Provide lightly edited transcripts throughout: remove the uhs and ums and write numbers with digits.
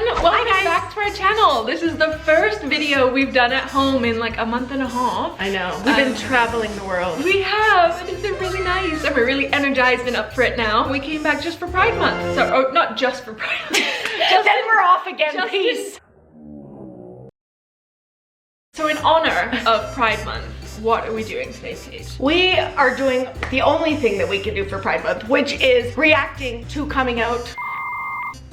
Welcome back to our channel. This is the first video we've done at home in like a month and a half. I know. We've been traveling the world. We have, and it's been really nice, and we're really energized and up for it now. We came back just for Pride Month. So, not just for Pride Month. Then we're off again, peace. So in honor of Pride Month, what are we doing today, Paige? We are doing the only thing that we can do for Pride Month, which is reacting to coming out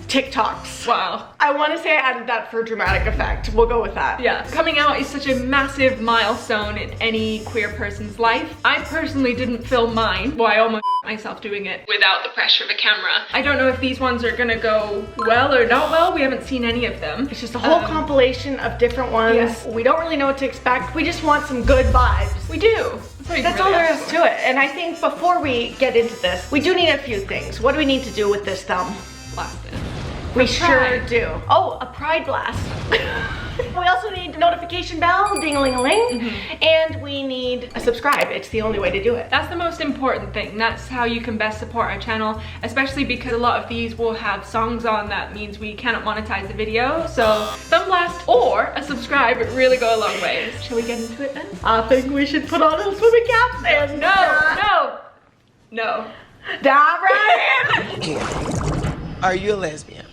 TikToks. Wow. I want to say I added that for dramatic effect. We'll go with that. Yeah, coming out is such a massive milestone in any queer person's life. I personally didn't film mine. Well, I almost myself doing it without the pressure of a camera. I don't know if these ones are gonna go well or not well. We haven't seen any of them. It's just a whole compilation of different ones. Yes. We don't really know what to expect. We just want some good vibes. We do. That's all there is to it. And I think before we get into this, we do need a few things. What do we need to do with this thumb? Blast it. We sure do. Oh, a pride blast. We also need a notification bell, ding-a-ling-a-ling, and we need a subscribe. It's the only way to do it. That's the most important thing. That's how you can best support our channel, especially because a lot of these will have songs on that means we cannot monetize the video. So thumb blast or a subscribe really go a long way. Shall we get into it then? I think we should put on a swimming cap and No. dive right in. Are you a lesbian?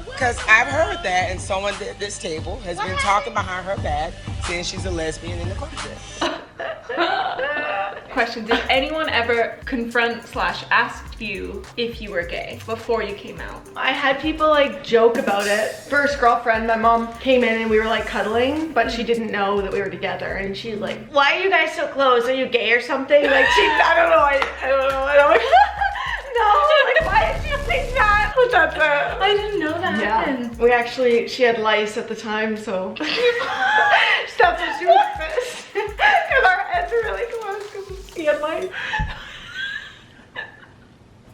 Because I've heard that, and someone at this table has been talking behind her back, saying she's a lesbian in the closet. Question, did anyone ever confront / ask you if you were gay before you came out? I had people like joke about it. First girlfriend, my mom came in and we were like cuddling, but she didn't know that we were together, and she's like, "Why are you guys so close? Are you gay or something?" Like I don't know, and I'm like, no, like why did you think that? But that's it. I didn't know that happened. She had lice at the time, so that's what she was pissed. Because our heads were really close because he had lice.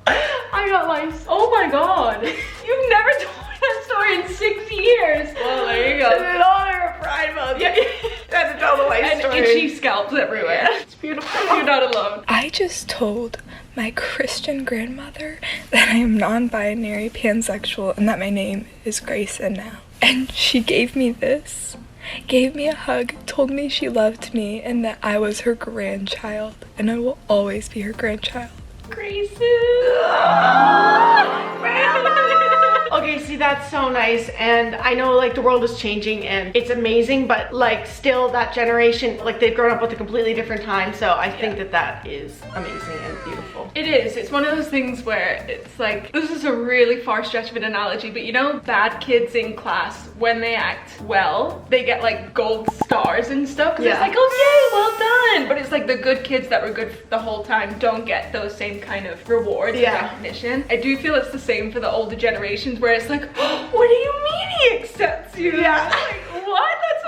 I got lice. Oh my god. You've never told me that story in 6 years. Well, there you go. And in honor of Pride Month, yeah. I had to tell the lice story. And she scalps everywhere. Yeah, it's beautiful. You're not alone. I just told my Christian grandmother that I am non-binary, pansexual, and that my name is Grayson now. And she gave me this, gave me a hug, told me she loved me, and that I was her grandchild, and I will always be her grandchild. Grayson. Okay, see, that's so nice, and I know like the world is changing and it's amazing, but like still that generation, like they've grown up with a completely different time, so I think that is amazing and beautiful. It is. It's one of those things where it's like, this is a really far stretch of an analogy, but you know bad kids in class, when they act well, they get like gold stars and stuff, because it's like, oh yay, well done, but it's like the good kids that were good the whole time don't get those same kind of rewards and recognition. I do feel it's the same for the older generations, where it's like, oh, what do you mean he accepts you? Yeah. Like, what? That's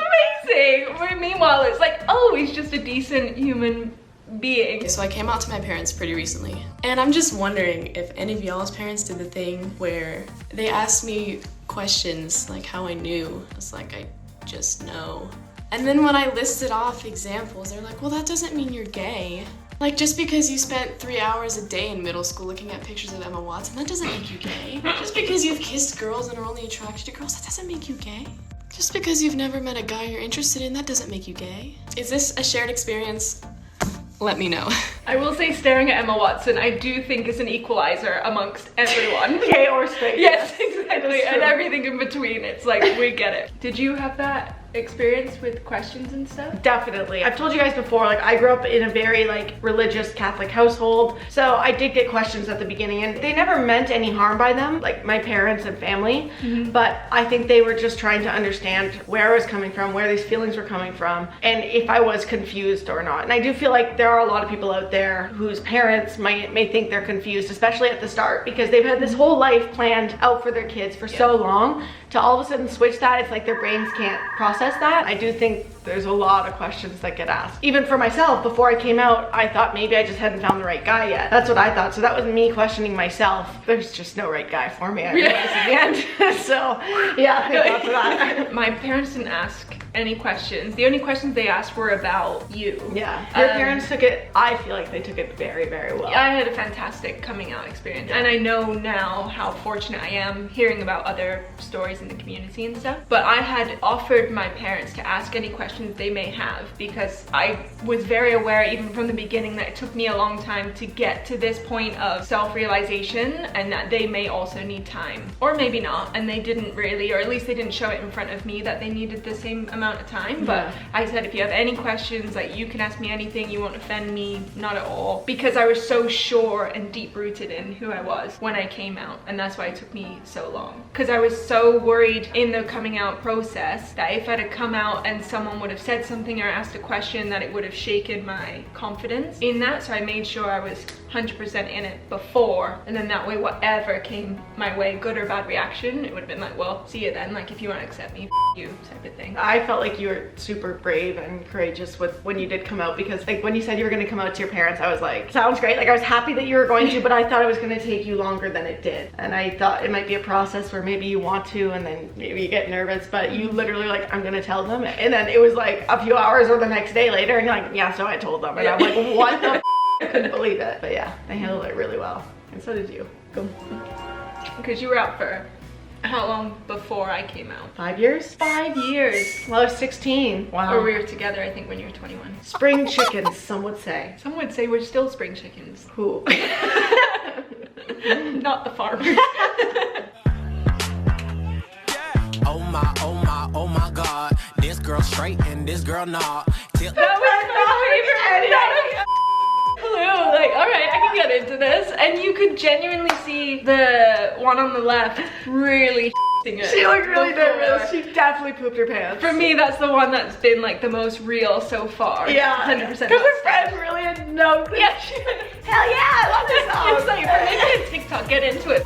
amazing. Where meanwhile, it's like, oh, he's just a decent human being. So I came out to my parents pretty recently, and I'm just wondering if any of y'all's parents did the thing where they asked me questions like how I knew. I was like, I just know. And then when I listed off examples, they're like, well, that doesn't mean you're gay. Like, just because you spent 3 hours a day in middle school looking at pictures of Emma Watson, that doesn't make you gay. Just because you've kissed girls and are only attracted to girls, that doesn't make you gay. Just because you've never met a guy you're interested in, that doesn't make you gay. Is this a shared experience? Let me know. I will say, staring at Emma Watson, I do think is an equalizer amongst everyone. Gay or straight. Yes, exactly, and everything in between. It's like, we get it. Did you have that experience with questions and stuff? Definitely. I've told you guys before, like I grew up in a very like religious Catholic household, so I did get questions at the beginning, and they never meant any harm by them, like my parents and family, but I think they were just trying to understand where I was coming from, where these feelings were coming from, and if I was confused or not. And I do feel like there are a lot of people out there whose parents may think they're confused, especially at the start, because they've had this whole life planned out for their kids for so long, to all of a sudden switch that, it's like their brains can't process that. I do think there's a lot of questions that get asked. Even for myself, before I came out, I thought maybe I just hadn't found the right guy yet. That's what I thought. So that was me questioning myself. There's just no right guy for me, I realized at the end. So yeah, thank God for that. My parents didn't ask any questions. The only questions they asked were about you. Yeah. Your parents took it, I feel like they took it very, very well. I had a fantastic coming out experience, and I know now how fortunate I am hearing about other stories in the community and stuff. But I had offered my parents to ask any questions they may have, because I was very aware even from the beginning that it took me a long time to get to this point of self-realization, and that they may also need time, or maybe not, and they didn't really, or at least they didn't show it in front of me that they needed the same amount of time. But I said, if you have any questions, like, you can ask me anything, you won't offend me, not at all, because I was so sure and deep rooted in who I was when I came out, and that's why it took me so long, because I was so worried in the coming out process that if I had come out and someone would have said something or asked a question, that it would have shaken my confidence in that. So I made sure I was 100% in it before, and then that way whatever came my way, good or bad reaction, it would have been like, well, see you then, like, if you want to accept me, you, type of thing. I felt like you were super brave and courageous with when you did come out, because like when you said you were going to come out to your parents, I was like, sounds great. Like, I was happy that you were going to, but I thought it was going to take you longer than it did, and I thought it might be a process where maybe you want to and then maybe you get nervous, but you literally like, I'm gonna tell them, and then it was like a few hours or the next day later and you're like, yeah, so I told them, and I'm like, what the I couldn't believe it. But yeah, they handled it really well, and so did you. Cool. Because you were out for how long before I came out? 5 years? 5 years. Well, I was 16. Wow. Or we were together, I think, when you were 21. Spring chickens, some would say. Some would say we're still spring chickens. Who? Not the farmers. Oh my God, this girl straight and this girl not. That was my favorite clue. Like, all right, I can get into this. And you could genuinely see the one on the left really it. She looked really nervous. She definitely pooped her pants. For me, that's the one that's been like the most real so far. Yeah, 100%. Because her friend really had no clue. Yeah, she went, hell yeah, I love this song. It's like, we're making a TikTok, get into it.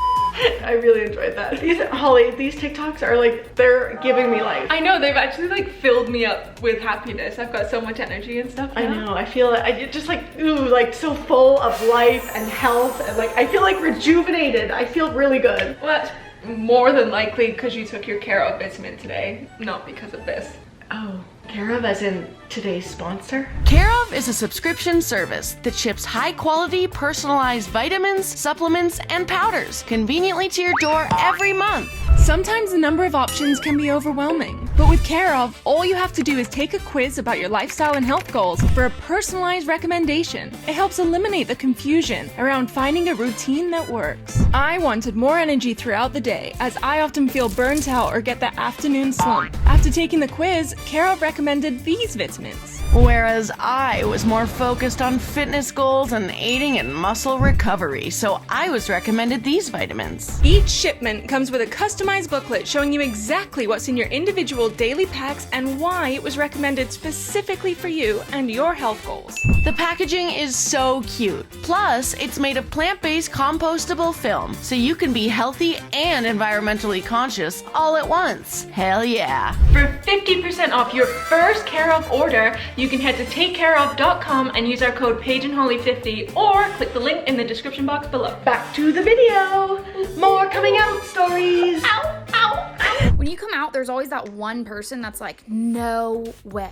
I really enjoyed that. Holly, these TikToks are like, they're giving me life. I know, they've actually like filled me up with happiness. I've got so much energy and stuff now. I know, I feel it. I just like, ooh, like so full of life and health, and like, I feel like rejuvenated. I feel really good. Well, that's more than likely because you took your Care of vitamin today, not because of this. Oh, Care of as in today's sponsor? Care of is a subscription service that ships high-quality, personalized vitamins, supplements, and powders conveniently to your door every month. Sometimes the number of options can be overwhelming, but with Care of, all you have to do is take a quiz about your lifestyle and health goals for a personalized recommendation. It helps eliminate the confusion around finding a routine that works. I wanted more energy throughout the day, as I often feel burnt out or get that afternoon slump. After taking the quiz, Care of recommended these vitamins. Whereas I was more focused on fitness goals and aiding in muscle recovery, so I was recommended these vitamins. Each shipment comes with a customized booklet showing you exactly what's in your individual daily packs and why it was recommended specifically for you and your health goals. The packaging is so cute. Plus, it's made of plant-based compostable film, so you can be healthy and environmentally conscious all at once. Hell yeah. For 50% off your first Care of order, you can head to takecareof.com and use our code PaigeandHolly50, or click the link in the description box below. Back to the video. More coming out stories. Ow, ow, ow. When you come out, there's always that one person that's like, no way.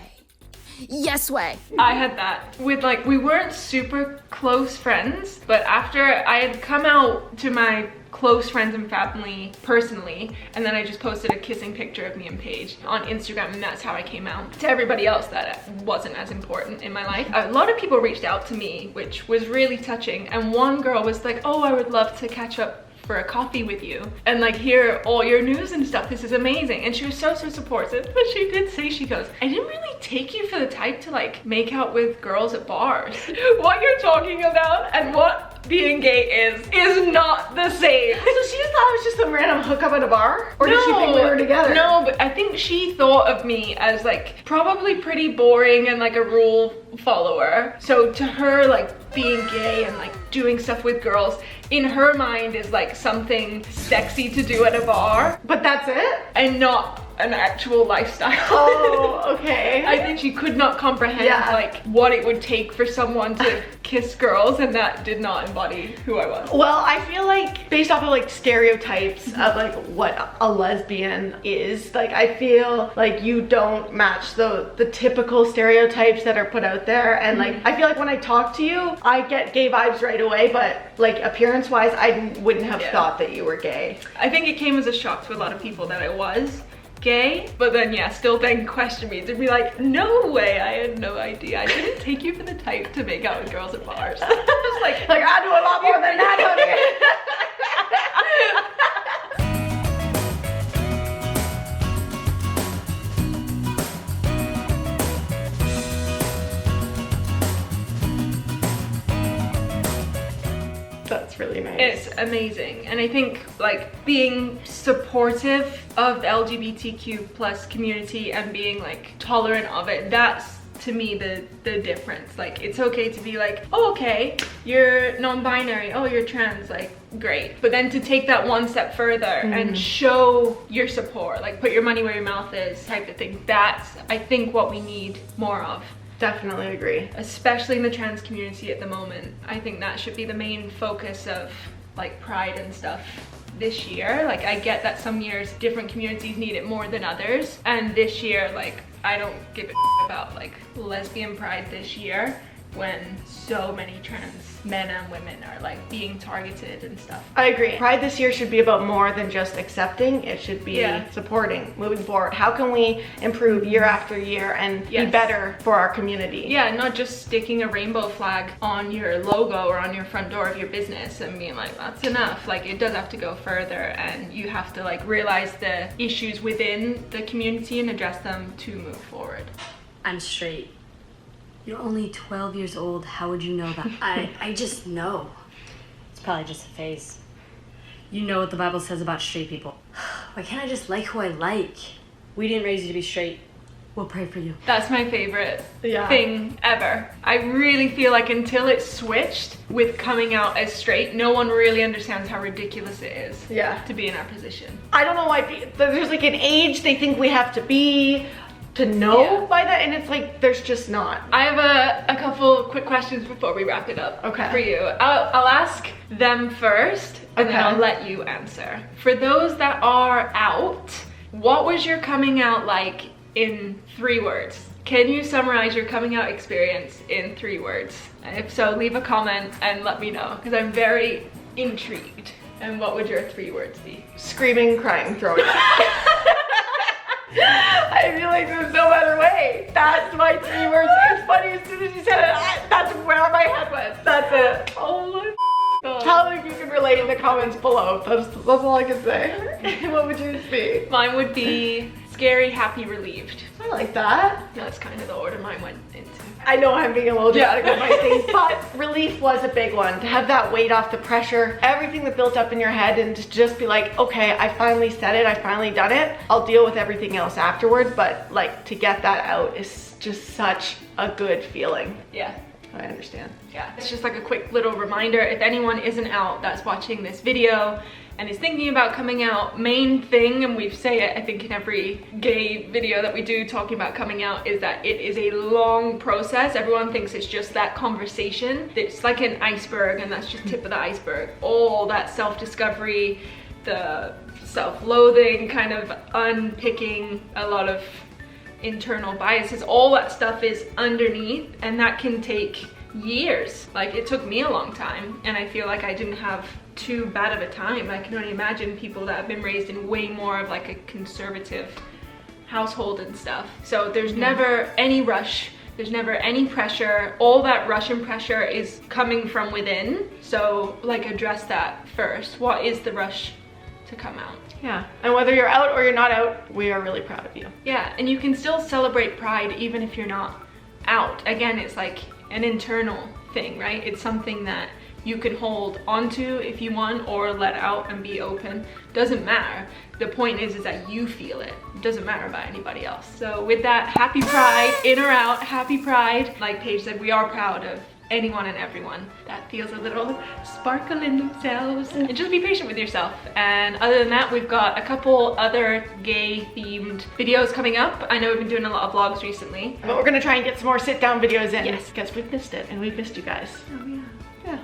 Yes way. I had that with like, we weren't super close friends, but after I had come out to my close friends and family personally, and then I just posted a kissing picture of me and Paige on Instagram, and that's how I came out to everybody else that wasn't as important in my life. A lot of people reached out to me, which was really touching, and one girl was like, oh, I would love to catch up for a coffee with you and like hear all your news and stuff. This is amazing. And she was so supportive, but she did say, she goes, I didn't really take you for the type to like make out with girls at bars. What you're talking about and what being gay is not the same. So she just thought it was just some random hookup at a bar? Or did she think we were together? No, but I think she thought of me as like probably pretty boring and like a rule follower. So to her, like being gay and like doing stuff with girls in her mind is like something sexy to do at a bar. But that's it? And not an actual lifestyle. Oh, okay. I think she could not comprehend Yeah. like what it would take for someone to kiss girls, and that did not embody who I was. Well, I feel like based off of like stereotypes of like what a lesbian is, like I feel like you don't match the typical stereotypes that are put out there, and like I feel like when I talk to you, I get gay vibes right away, but like appearance wise, I wouldn't have thought that you were gay. I think it came as a shock to a lot of people that I was gay, but then yeah, still then question me to be like, no way, I had no idea. I didn't take you for the type to make out with girls at bars. I was like I do a lot more than that, honey. That's really nice. It's amazing, and I think like being supportive of the LGBTQ plus community and being like tolerant of it, that's to me the difference. Like it's okay to be like, oh okay, you're non-binary, oh you're trans, like great, but then to take that one step further and show your support, like put your money where your mouth is type of thing, that's I think what we need more of. Definitely agree. Especially in the trans community at the moment. I think that should be the main focus of like pride and stuff this year. Like I get that some years different communities need it more than others, and this year like I don't give a about like lesbian pride this year when so many trans men and women are like being targeted and stuff. I agree. Pride this year should be about more than just accepting. It should be supporting, moving forward. How can we improve year after year and be better for our community? Yeah, not just sticking a rainbow flag on your logo or on your front door of your business and being like, that's enough. Like it does have to go further, and you have to like realize the issues within the community and address them to move forward. I'm straight. You're only 12 years old. How would you know that? I just know. It's probably just a phase. You know what the Bible says about straight people. Why can't I just like who I like? We didn't raise you to be straight. We'll pray for you. That's my favorite thing ever. I really feel like until it's switched with coming out as straight, no one really understands how ridiculous it is to be in our position. I don't know why there's like an age they think we have to be to know by that, and it's like there's just not. I have a couple quick questions before we wrap it up for you. I'll ask them first and then I'll let you answer. For those that are out, what was your coming out like in 3 words? Can you summarize your coming out experience in 3 words? And if so, leave a comment and let me know, because I'm very intrigued. And what would your 3 words be? Screaming, crying, throwing up. I feel like there's no other way. That's my 3 words. It's funny, as soon as you said it, that's where my head went. That's it. Oh my God. Tell me if you can relate in the comments below. That's all I can say. What would yours be? Mine would be scary, happy, relieved. I like that. That's kind of the order mine went into. I know I'm being a little dramatic with my things, but relief was a big one. To have that weight off the pressure, everything that built up in your head, and to just be like, okay, I finally said it, I finally done it. I'll deal with everything else afterwards, but like to get that out is just such a good feeling. Yeah. I understand. Yeah, it's just like a quick little reminder, if anyone isn't out that's watching this video and is thinking about coming out, main thing, and we say it I think in every gay video that we do talking about coming out, is that it is a long process. Everyone thinks it's just that conversation. It's like an iceberg, and that's just tip of the iceberg. All that self-discovery, the self-loathing, kind of unpicking a lot of internal biases, all that stuff is underneath, and that can take years. Like it took me a long time, and I feel like I didn't have too bad of a time. I can only imagine people that have been raised in way more of like a conservative household and stuff. So there's never any rush, there's never any pressure. All that rush and pressure is coming from within. So like address that first. What is the rush to come out? Yeah, and whether you're out or you're not out, we are really proud of you. Yeah, and you can still celebrate pride even if you're not out. Again, it's like an internal thing, right? It's something that you can hold onto if you want, or let out and be open. Doesn't matter. The point is that you feel it. It doesn't matter about anybody else. So with that, happy pride, in or out, happy pride. Like Paige said, we are proud of anyone and everyone that feels a little sparkle in themselves. And just be patient with yourself. And other than that, we've got a couple other gay themed videos coming up. I know we've been doing a lot of vlogs recently. But we're gonna try and get some more sit down videos in. Yes. Because we've missed it and we've missed you guys. Oh yeah. Yeah.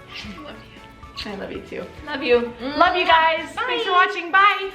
I love you. I love you too. Love you. Love you guys. Thanks for watching. Bye.